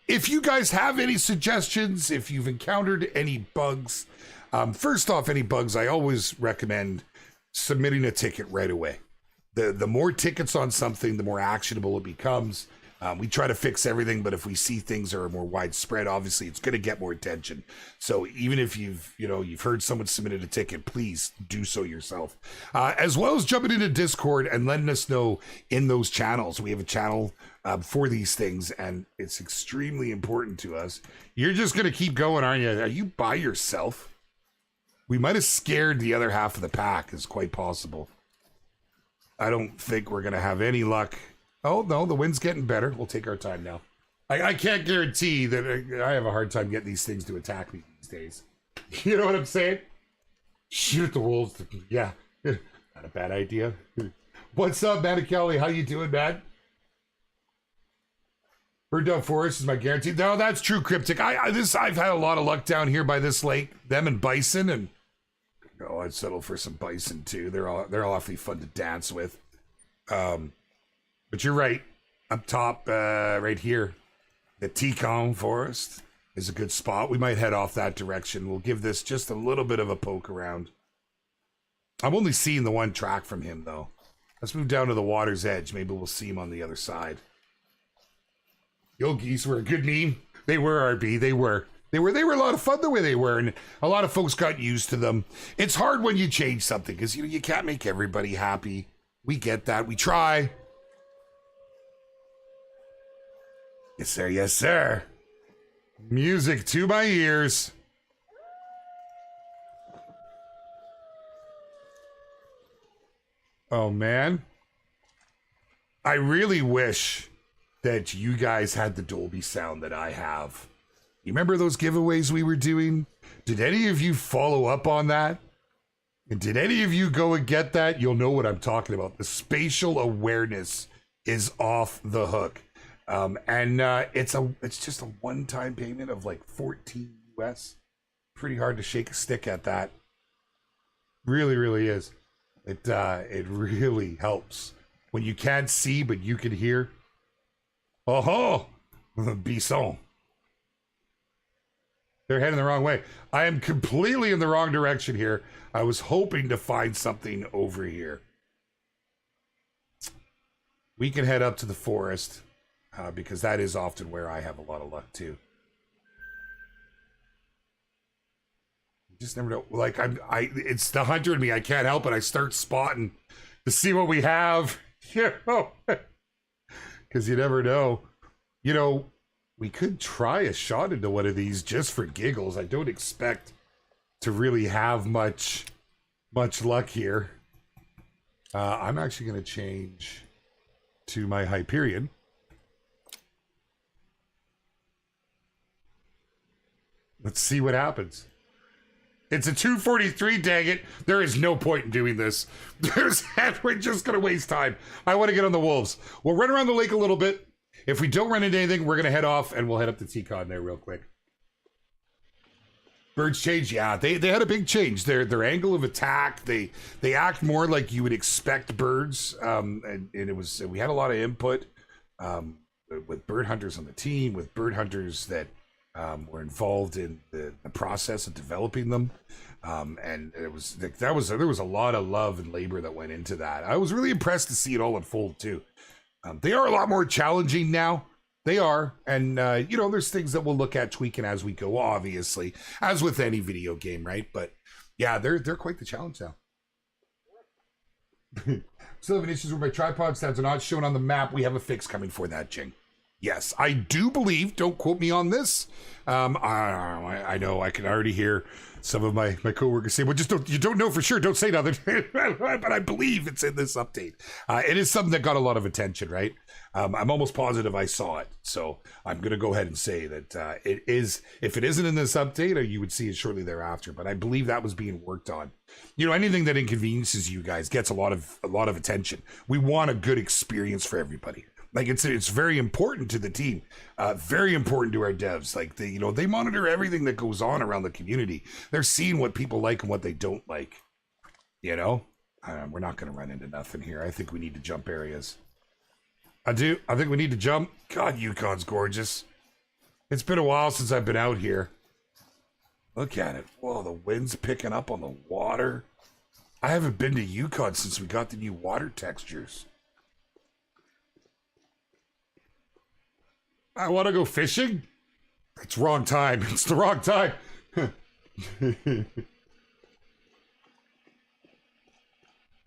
If you guys have any suggestions, if you've encountered any bugs, first off, any bugs, I always recommend submitting a ticket right away. The more tickets on something, the more actionable it becomes. We try to fix everything, but if we see things that are more widespread, obviously it's going to get more attention. So even if you've heard someone submitted a ticket, please do so yourself. As well as jumping into Discord and letting us know in those channels. We have a channel for these things, and it's extremely important to us. You're just going to keep going, aren't you? Are you by yourself? We might have scared the other half of the pack, is quite possible. I don't think we're going to have any luck. Oh, no, the wind's getting better. We'll take our time now. I can't guarantee that I have a hard time getting these things to attack me these days. You know what I'm saying? Shoot the wolves. Yeah, not a bad idea. What's up, Manicali? How you doing, man? Bird Dog Forest is my guarantee. No, that's true, Cryptic. I've had a lot of luck down here by this lake. Them and bison, and I'd settle for some bison too. They're awfully fun to dance with. But you're right. Up top, right here, the Teton Forest is a good spot. We might head off that direction. We'll give this just a little bit of a poke around. I'm only seeing the one track from him, though. Let's move down to the water's edge. Maybe we'll see him on the other side. Yo, geese were a good meme. They were, RB. They were. They were a lot of fun the way they were, and a lot of folks got used to them. It's hard when you change something because you can't make everybody happy. We get that. We try. Yes, sir. Yes, sir. Music to my ears. Oh, man. I really wish that you guys had the Dolby sound that I have. You remember those giveaways we were doing? Did any of you follow up on that? And did any of you go and get that? You'll know what I'm talking about. The spatial awareness is off the hook. It's just a one-time payment of like 14 US. Pretty hard to shake a stick at that. Really, really is. It really helps. When you can't see, but you can hear. Oh, Bisson. They're heading the wrong way. I am completely in the wrong direction here. I was hoping to find something over here. We can head up to the forest because that is often where I have a lot of luck too. You just never know. Like it's the hunter in me. I can't help it. I start spotting to see what we have. You know, because you never know. You know. We could try a shot into one of these just for giggles. I don't expect to really have much luck here. I'm actually going to change to my Hyperion. Let's see what happens. It's a 243, dang it. There is no point in doing this. We're just going to waste time. I want to get on the wolves. We'll run around the lake a little bit. If we don't run into anything, we're going to head off and we'll head up to T-Con there real quick. Birds change. Yeah, they had a big change. Their angle of attack, they act more like you would expect birds. And it was, we had a lot of input with bird hunters on the team, with bird hunters that were involved in the process of developing them. And there was a lot of love and labor that went into that. I was really impressed to see it all unfold too. They are a lot more challenging now. They are. And, there's things that we'll look at tweaking as we go, obviously, as with any video game, right? But, yeah, they're quite the challenge now. Still having issues with my tripod stats are not shown on the map. We have a fix coming for that, Jing. Yes, I do believe, don't quote me on this. I know, I can already hear some of my coworkers say, well, you don't know for sure, don't say nothing. But I believe it's in this update. It is something that got a lot of attention, right? I'm almost positive I saw it. So I'm going to go ahead and say that it is, if it isn't in this update, you would see it shortly thereafter. But I believe that was being worked on. You know, anything that inconveniences you guys gets a lot of attention. We want a good experience for everybody. Like it's very important to the team, very important to our devs. Like they monitor everything that goes on around the community. They're seeing what people like and what they don't like. You know, we're not going to run into nothing here. I think we need to jump areas. I do. I think we need to jump. God, Yukon's gorgeous. It's been a while since I've been out here. Look at it. Whoa, the wind's picking up on the water. I haven't been to Yukon since we got the new water textures. I want to go fishing? It's wrong time. It's the wrong time.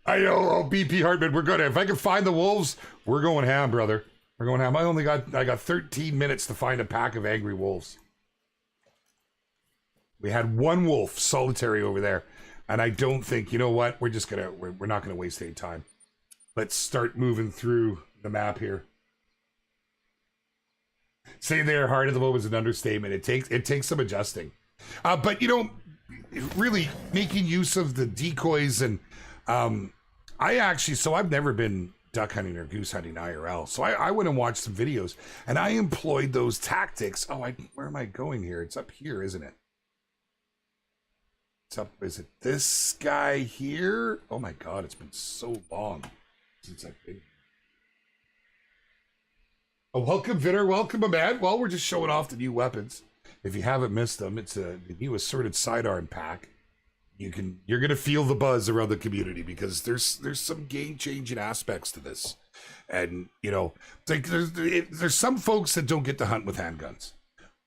I know, BP Hartman, we're good. If I can find the wolves, we're going ham, brother. We're going ham. I got 13 minutes to find a pack of angry wolves. We had one wolf solitary over there. And I don't think, you know what? We're not gonna waste any time. Let's start moving through the map here. Saying they're hard at the moment is an understatement. It takes some adjusting. But really making use of the decoys and I've never been duck hunting or goose hunting IRL. So I went and watched some videos and I employed those tactics. Where am I going here? It's up here, isn't it? It's up, is it this guy here? Oh my God, it's been so long since I've been here. Oh, welcome, Vitter. Welcome, man. Well, we're just showing off the new weapons. If you haven't missed them, it's the new Assorted Sidearm pack. you're gonna feel the buzz around the community because there's some game changing aspects to this, and you know, like there's some folks that don't get to hunt with handguns,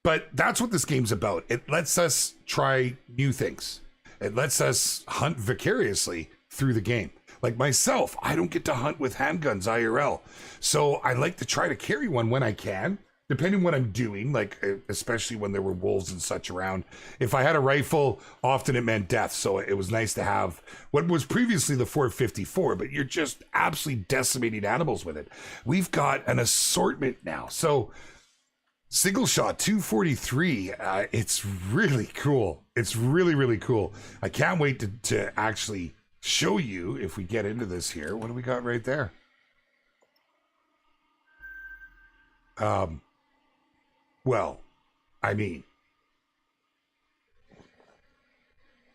but that's what this game's about. It lets us try new things. It lets us hunt vicariously through the game. Like myself, I don't get to hunt with handguns IRL, so I like to try to carry one when I can. Depending what I'm doing, like especially when there were wolves and such around. If I had a rifle, often it meant death. So it was nice to have what was previously the 454, but you're just absolutely decimating animals with it. We've got an assortment now. So single shot 243, it's really cool. It's really, really cool. I can't wait to actually show you if we get into this here. What do we got right there? Well, I mean,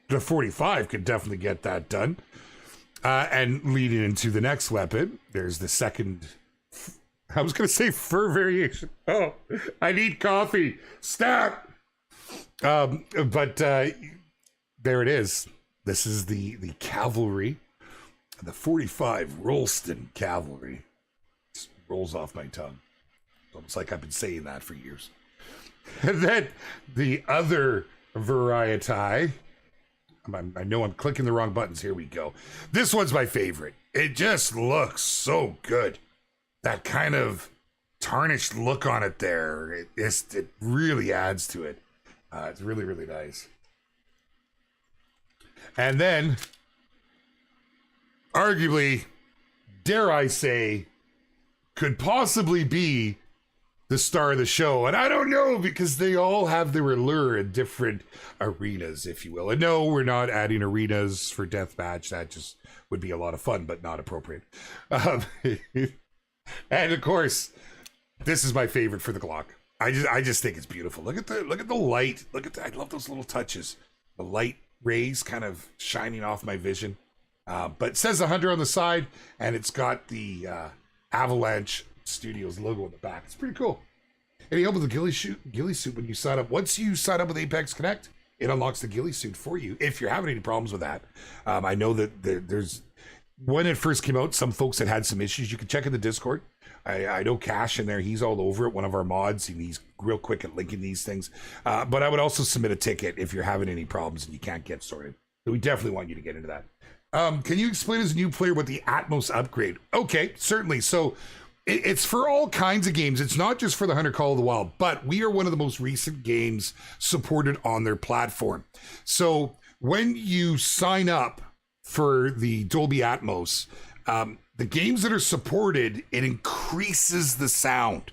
the 45 could definitely get that done. And leading into the next weapon, there's the second, I was going to say fur variation. Oh, I need coffee. Stop. But there it is. This is the cavalry, the 45 Rolston cavalry. It rolls off my tongue. It's like I've been saying that for years. And then the other variety, I know I'm clicking the wrong buttons. Here we go. This one's my favorite. It just looks so good. That kind of tarnished look on it there. It really adds to it. It's really, really nice. And then, arguably, dare I say, could possibly be the star of the show. And I don't know, because they all have their allure in different arenas, if you will. And no, we're not adding arenas for deathmatch. That just would be a lot of fun, but not appropriate. And of course, this is my favorite for the Glock. I just think it's beautiful. Look at the light. I love those little touches. The light rays kind of shining off my vision. But it says theHunter on the side, and it's got the Avalanche Studios logo in the back. It's pretty cool. Any help with the ghillie suit when you sign up? Once you sign up with Apex Connect, it unlocks the ghillie suit for you if you're having any problems with that. I know that there's, when it first came out, some folks had some issues. You can check in the Discord. I know Cash in there. He's all over it, one of our mods, and he's real quick at linking these things. But I would also submit a ticket if you're having any problems and you can't get sorted. So we definitely want you to get into that. Can you explain as a new player what the Atmos upgrade? Okay, certainly. So it's for all kinds of games. It's not just for the Hunter Call of the Wild, but we are one of the most recent games supported on their platform. So when you sign up for the Dolby Atmos, the games that are supported, it increases the sound.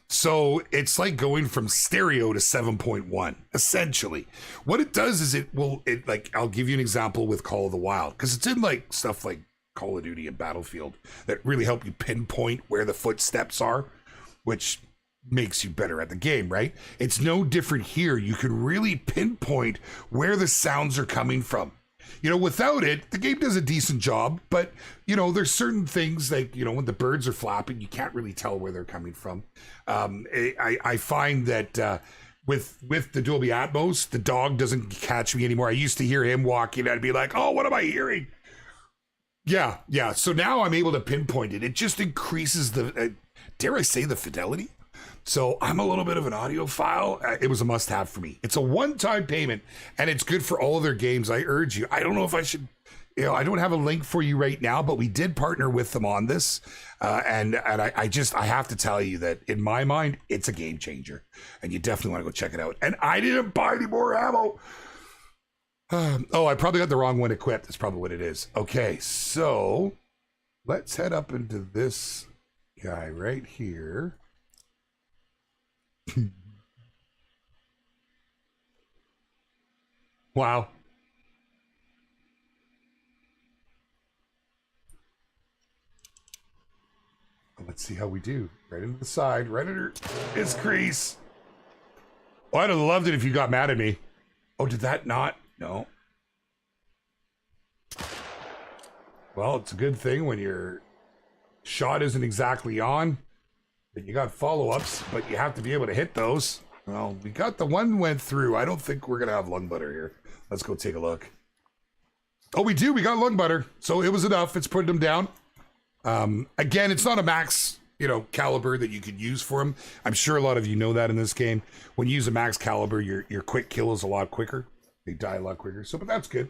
So it's like going from stereo to 7.1, essentially. What it does is I'll give you an example with Call of the Wild, because it's in like stuff like Call of Duty and Battlefield that really help you pinpoint where the footsteps are, which makes you better at the game, right? It's no different here. You can really pinpoint where the sounds are coming from. You know, without it, the game does a decent job, but, you know, there's certain things like, you know, when the birds are flapping, you can't really tell where they're coming from. I find that with the Dolby Atmos, the dog doesn't catch me anymore. I used to hear him walking, and I'd be like, oh, what am I hearing? Yeah. So now I'm able to pinpoint it. It just increases the, dare I say, the fidelity. So I'm a little bit of an audiophile. It was a must-have for me. It's a one-time payment, and it's good for all of their games. I urge you. I don't know if I should, you know, I don't have a link for you right now, but we did partner with them on this. And I have to tell you that in my mind, it's a game changer, and you definitely want to go check it out. And I didn't buy any more ammo. Oh, I probably got the wrong one equipped. That's probably what it is. Okay, so let's head up into this guy right here. Wow. Let's see how we do. Right into the side, right under his crease. Oh, I'd have loved it if you got mad at me. Oh, did that not? No. Well, it's a good thing when your shot isn't exactly on. That you got follow-ups, but you have to be able to hit those. Well, we got the one went through. I don't think we're going to have lung butter here. Let's go take a look. Oh, we do. We got lung butter. So it was enough. It's putting them down. Again, it's not a max, caliber that you could use for them. I'm sure a lot of you know that in this game. When you use a max caliber, your quick kill is a lot quicker. They die a lot quicker. So, but that's good.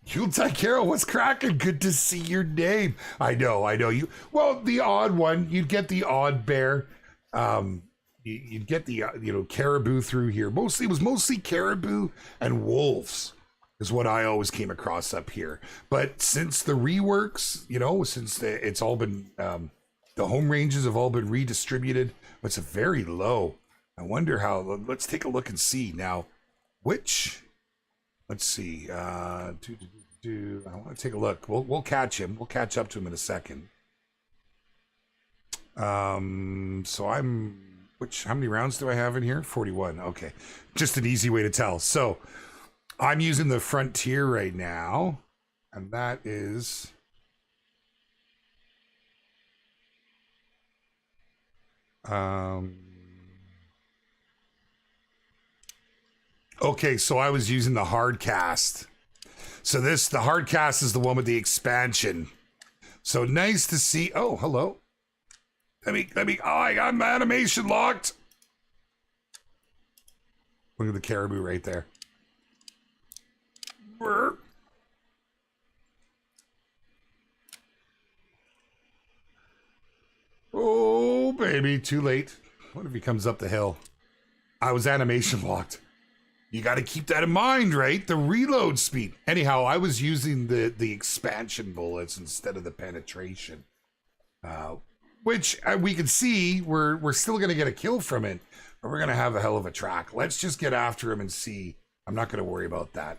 Yuletide Carol, what's cracking? Good to see your name. I know you. Well, the odd one, you'd get the odd bear. You'd get the caribou through here. It was mostly caribou and wolves is what I always came across up here. But since the reworks, since it's all been the home ranges have all been redistributed, it's a very low. I wonder how. Let's take a look and see now. Let's see. I want to take a look. We'll catch him. We'll catch up to him in a second. So how many rounds do I have in here? 41. Okay. Just an easy way to tell. So I'm using the Frontier right now, and that is okay, so I was using the Hardcast. So the Hardcast is the one with the expansion. So nice to see. Oh, hello. I got my animation locked. Look at the caribou right there. Oh, baby, too late. What if he comes up the hill? I was animation locked. You got to keep that in mind, right? The reload speed. Anyhow, I was using the expansion bullets instead of the penetration. Which we can see we're still going to get a kill from it, but we're going to have a hell of a track. Let's just get after him and see. I'm not going to worry about that.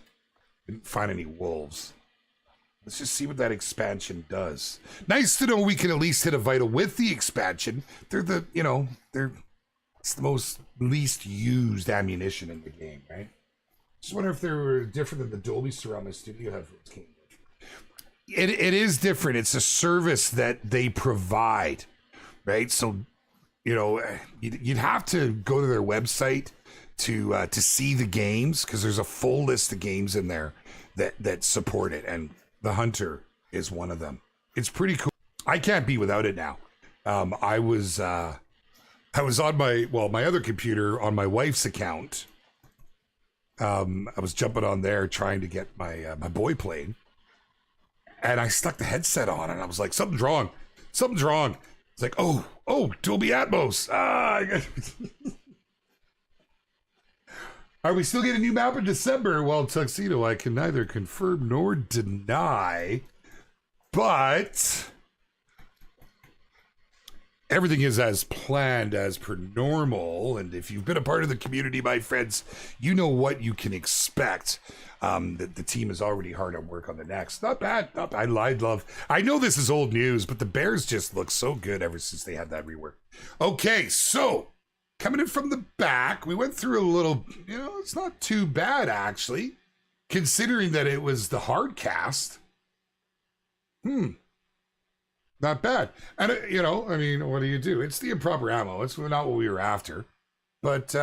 Didn't find any wolves. Let's just see what that expansion does. Nice to know we can at least hit a vital with the expansion. It's the most least used ammunition in the game, right? Just wonder if they were different than the Dolby Surround my studio headphones came with. It is different. It's a service that they provide. Right, so you'd have to go to their website to see the games, because there's a full list of games in there that support it, and theHunter is one of them. It's pretty cool. I can't be without it now. I was on my other computer on my wife's account. I was jumping on there trying to get my boy playing, and I stuck the headset on, and I was like, something's wrong. It's like, oh, Dolby Atmos. Are we still getting a new map in December? Well, Tuxedo, I can neither confirm nor deny, but everything is as planned, as per normal. And if you've been a part of the community, my friends, you know what you can expect. The team is already hard at work on the next. Not bad. I know this is old news, but the Bears just look so good ever since they had that rework. Okay, so coming in from the back, we went through a little, it's not too bad actually, considering that it was the Hardcast. Not bad. And, what do you do? It's the improper ammo. It's not what we were after. But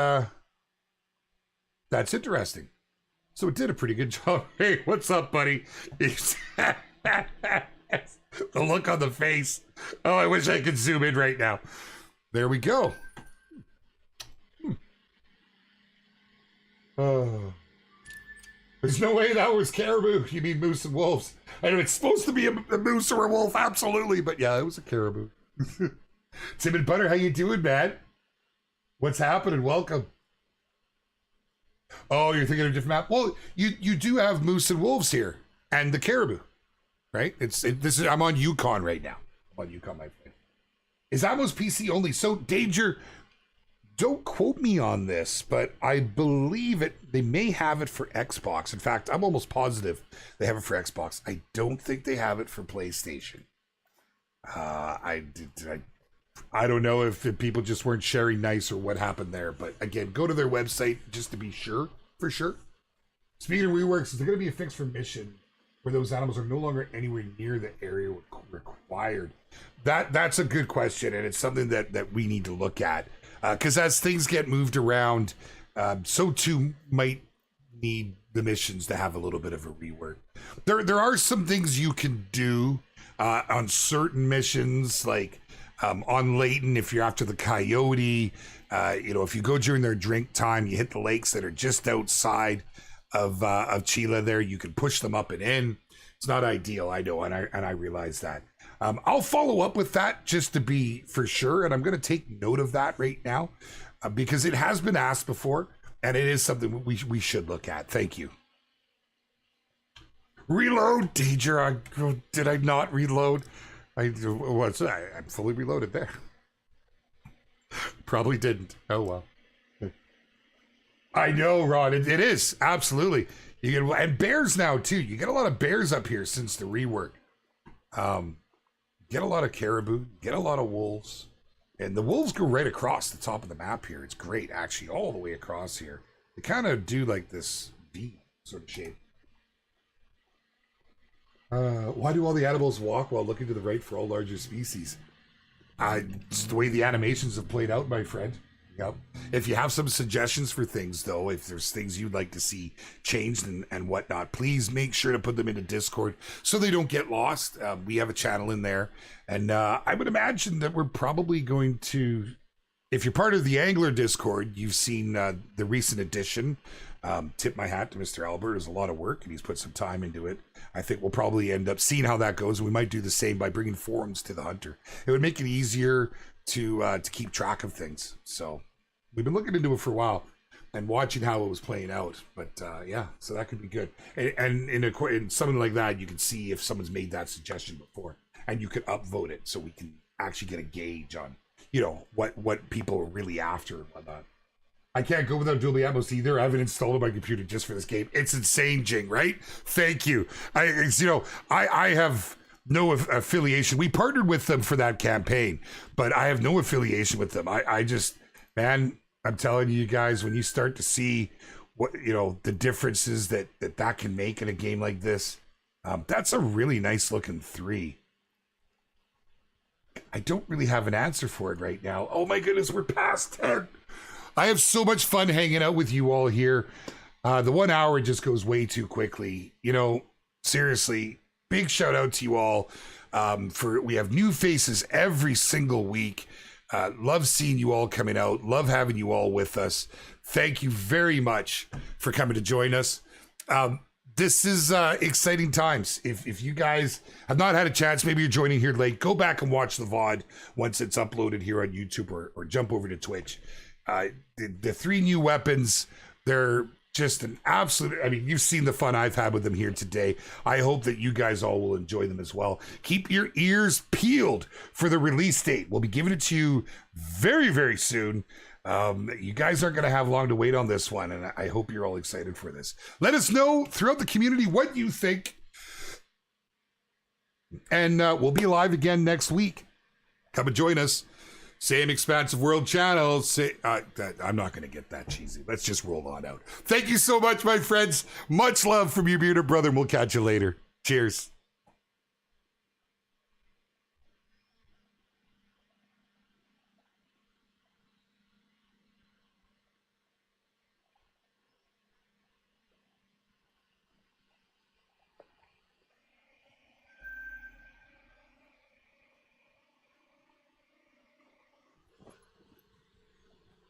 that's interesting. So it did a pretty good job. Hey, what's up, buddy? The look on the face. Oh, I wish I could zoom in right now. There we go. Oh. There's no way that was caribou. You mean moose and wolves. I know it's supposed to be a moose or a wolf, absolutely. But yeah, it was a caribou. Tim and Butter, how you doing, man? What's happening? Welcome. Oh, you're thinking of a different map? Well, you do have moose and wolves here, and the caribou, right? I'm on Yukon right now. I'm on Yukon, my friend. Is Atmos PC only? So, Danger, don't quote me on this, but I believe they may have it for Xbox. In fact, I'm almost positive they have it for Xbox. I don't think they have it for PlayStation. I don't know if people just weren't sharing nice or what happened there, but again, go to their website just to be sure, for sure. Speaking of reworks, is there going to be a fix for mission where those animals are no longer anywhere near the area required? That's a good question, and it's something that we need to look at. Because as things get moved around, so too might need the missions to have a little bit of a rework. There are some things you can do on certain missions, like on Leighton, if you're after the coyote, if you go during their drink time, you hit the lakes that are just outside of Chila there, you can push them up and in. It's not ideal, I know, and I realize that. I'll follow up with that just to be for sure, and I'm going to take note of that right now because it has been asked before, and it is something we should look at. Thank you. Reload, Danger. Did I not reload? I'm fully reloaded there. Probably didn't. Oh well. I know, Ron. It is absolutely. You get and bears now too. You get a lot of bears up here since the rework. Get a lot of caribou. Get a lot of wolves, and the wolves go right across the top of the map here. It's great, actually, all the way across here. They kind of do like this V sort of shape. Why do all the animals walk while looking to the right for all larger species? It's the way the animations have played out, my friend. Yep. If you have some suggestions for things, though, if there's things you'd like to see changed and whatnot, please make sure to put them into Discord so they don't get lost. We have a channel in there, and I would imagine that we're probably going to, if you're part of the Angler Discord, you've seen the recent addition. Tip my hat to Mr. Albert. There's a lot of work, and he's put some time into it. I think we'll probably end up seeing how that goes, and we might do the same by bringing forums to the Hunter. It would make it easier to keep track of things. So we've been looking into it for a while and watching how it was playing out. But yeah, so that could be good. And in something like that, you can see if someone's made that suggestion before, and you could upvote it so we can actually get a gauge on, what people are really after and whatnot. I can't go without Dolby Atmos either. I haven't installed it on my computer just for this game. It's insane, Jing, right? Thank you. I have no affiliation. We partnered with them for that campaign, but I have no affiliation with them. I just, man, I'm telling you guys, when you start to see what, the differences that can make in a game like this, that's a really nice looking 3. I don't really have an answer for it right now. Oh my goodness, we're past 10. I have so much fun hanging out with you all here. The 1 hour just goes way too quickly. Seriously, big shout out to you all. We have new faces every single week. Love seeing you all coming out. Love having you all with us. Thank you very much for coming to join us. This is exciting times. If you guys have not had a chance, maybe you're joining here late, go back and watch the VOD once it's uploaded here on YouTube or jump over to Twitch. The 3 new weapons, they're just an absolute, you've seen the fun I've had with them here today. I hope that you guys all will enjoy them as well. Keep your ears peeled for the release date. We'll be giving it to you very, very soon. You guys aren't going to have long to wait on this one, and I hope you're all excited for this. Let us know throughout the community what you think, and we'll be live again next week. Come and join us. Same Expansive World channel. I'm not going to get that cheesy. Let's just roll on out. Thank you so much, my friends. Much love from your bearded brother, and we'll catch you later. Cheers.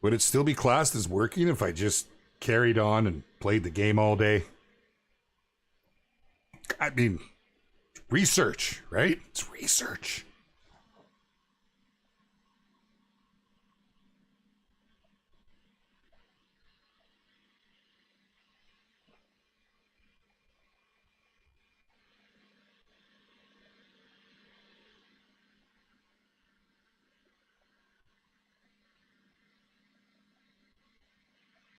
Would it still be classed as working if I just carried on and played the game all day? Research, right? It's research.